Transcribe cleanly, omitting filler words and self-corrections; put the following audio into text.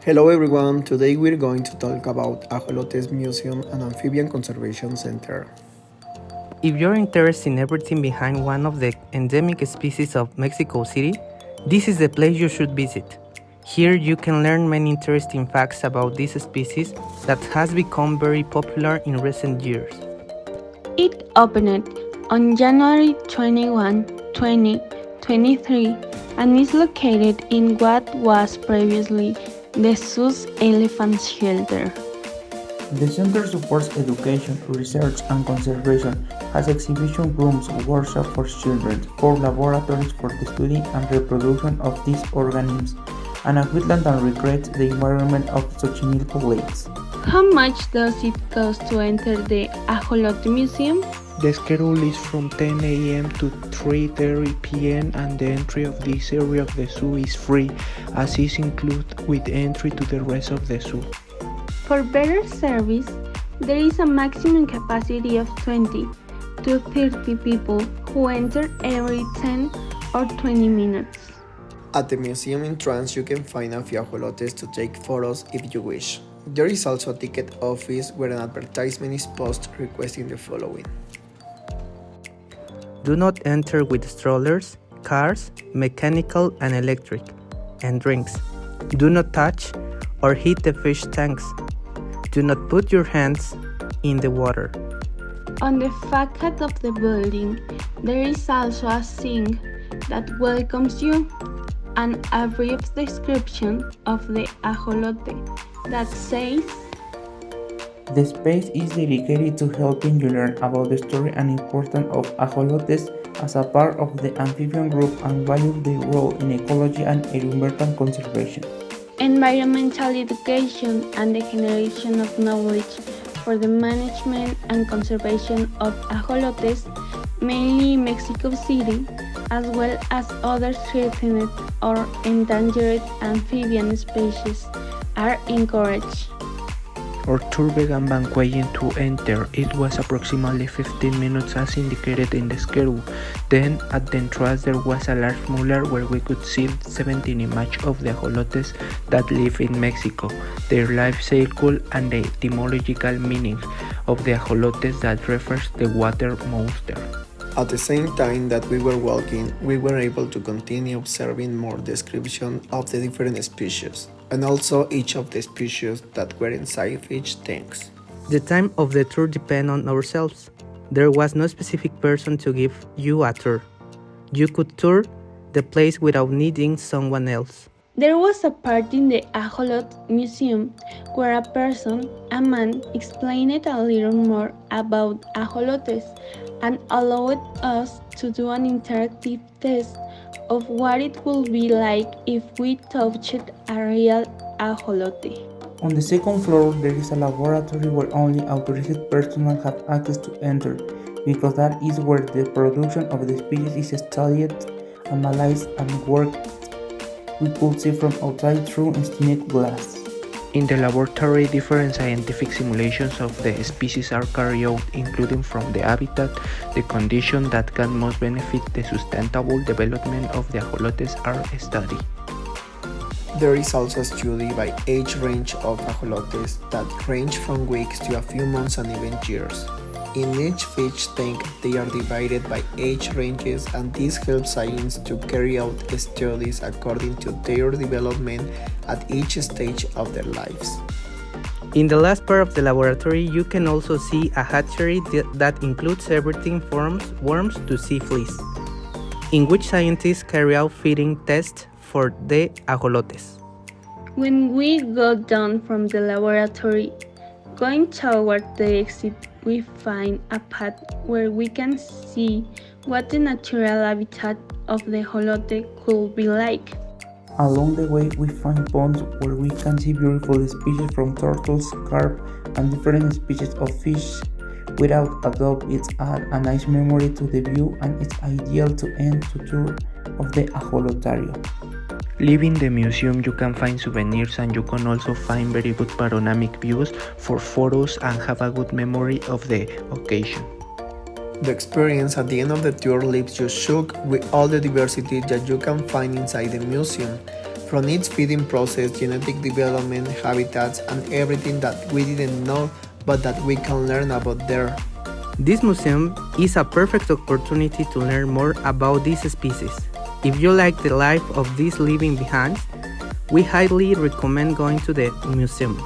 Hello everyone, today we're going to talk about Axolotl Museum and Amphibian Conservation Center. If you're interested in everything behind one of the endemic species of Mexico City, this is the place you should visit. Here you can learn many interesting facts about this species that has become very popular in recent years. It opened on January 21, 2023 and is located in what was previously the zoo's elephant shelter. The center supports education, research, and conservation, has exhibition rooms, workshops for children, 4 laboratories for the study and reproduction of these organisms, and a wetland that recreates the environment of Xochimilco lakes. How much does it cost to enter the Axolotl Museum? The schedule is from 10 a.m. to 3:30 p.m. and the entry of this area of the zoo is free, as is included with entry to the rest of the zoo. For better service, there is a maximum capacity of 20 to 30 people who enter every 10 or 20 minutes. At the museum entrance you can find a few axolotls to take photos if you wish. There is also a ticket office where an advertisement is posted requesting the following. Do not enter with strollers, cars, mechanical and electric, and drinks. Do not touch or hit the fish tanks. Do not put your hands in the water. On the facade of the building, there is also a sign that welcomes you and a brief description of the axolotl that says, The space is dedicated to helping you learn about the story and importance of axolotls as a part of the amphibian group and value their role in ecology and environmental conservation. environmental education and the generation of knowledge for the management and conservation of axolotls, mainly in Mexico City, as well as other threatened or endangered amphibian species, are encouraged. Our tour began by waiting to enter. It was approximately 15 minutes as indicated in the schedule. Then at the entrance there was a large mural where we could see 17 images of the axolotls that live in Mexico, their life cycle and the etymological meaning of the axolotls that refers to the water monster. At the same time that we were walking, we were able to continue observing more description of the different species, and also each of the species that were inside each tanks. The time of the tour depends on ourselves. There was no specific person to give you a tour. You could tour the place without needing someone else. There was a part in the Axolotl Museum where a person, a man, explained a little more about axolotls and allowed us to do an interactive test of what it would be like if we touched a real axolotl. On the second floor, there is a laboratory where only authorized personnel have access to enter, because that is where the production of the species is studied, analyzed, and worked. We could see from outside through stained glass. In the laboratory, different scientific simulations of the species are carried out, including from the habitat, the conditions that can most benefit the sustainable development of the axolotls are studied. There is also a study by age range of axolotls that range from weeks to a few months and even years. In each fish tank, they are divided by age ranges, and this helps science to carry out studies according to their development at each stage of their lives. In the last part of the laboratory, you can also see a hatchery that includes everything from worms to sea fleas, in which scientists carry out feeding tests for the axolotls. When we got down from the laboratory, going toward the exit, we find a path where we can see what the natural habitat of the axolotl could be like. Along the way, we find ponds where we can see beautiful species from turtles, carp, and different species of fish. Without a doubt, it's a nice memory to the view, and it's ideal to end the tour of the axolotarium. Leaving the museum, you can find souvenirs and you can also find very good panoramic views for photos and have a good memory of the occasion. The experience at the end of the tour leaves you shocked with all the diversity that you can find inside the museum, from its feeding process, genetic development, habitats, and everything that we didn't know but that we can learn about there. This museum is a perfect opportunity to learn more about these species. If you like the life of these living beings, we highly recommend going to the museum.